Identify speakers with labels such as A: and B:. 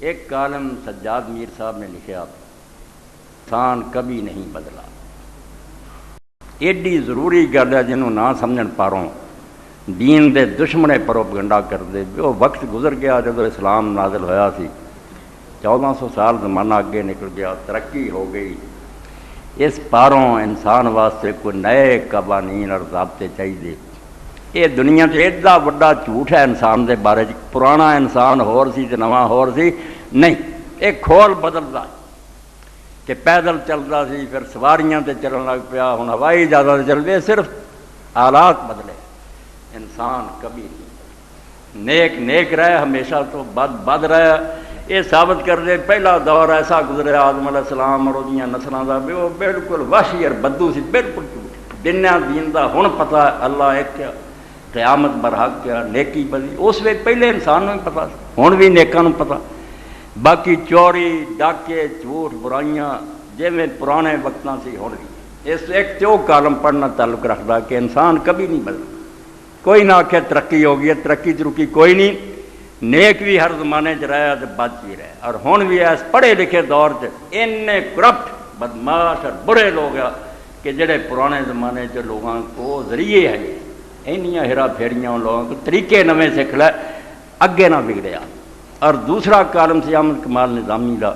A: एक कालम सज्जाद मीर साहब ने लिखा, इंसान कभी नहीं बदला। एडी जरूरी गल है जिन्होंने ना समझण पारों दीन दे दुश्मने प्रोपगंडा करते। वो वक्त गुजर गया जब इस्लाम नाजिल होया सी, 1400 साल जमाना अगे निकल गया, तरक्की हो गई। इस पारों इंसान वास्ते कोई नए कवानीन और ज़ाब्ते चाहिए। ये दुनिया से एडा वड्डा झूठ है इंसान के बारे। पुराना इंसान होर सी ते नवा होर सी नहीं। एक खोल बदलता कि पैदल चलता सी, फिर सवारियां ते चलन लग पिया, हुण हवाई जहाज़ां ते चल पे। सिर्फ हालात बदले, इंसान कभी नहीं। नेक नेक रहे, हमेशा तो बद रहा। ये साबित कर दे पहला दौर ऐसा गुजरा आदम अलैहिस्सलाम और उहदियां नस्लों का भी वो बिल्कुल वहशी और बद्दू सी, बिल्कुल झूठ। दिन्या दीन का हुण पता अल्लाह एक क्या, क़यामत बरहक क्या, नेकी बदी। उस वे पहले इंसान को भी पता, हुण भी नेकां नूं पता। बाकी चोरी डाके झूठ बुराइयां जिवें पुराने वक्तां सी हुण भी। इस एक तो कालम पढ़ना ताल्लुक रखता कि इंसान कभी नहीं बदला। कोई ना आखे तरक्की हो गई है, तरक्की तरुक्की कोई नहीं। नेक भी हर जमाने च रहा तो बद भी रहा। और हुण भी इस पढ़े लिखे दौर च इन्ने करप्ट बदमाश और बुरे लोग आ कि जेडे पुराने जमाने च लोगों को जरिए है, इन्नियां हेरा फेरियां लोगों को तरीके नवे सिख लै, अगे ना बिगड़िया। और दूसरा कालम सी अहमद कमाल निज़ामी का,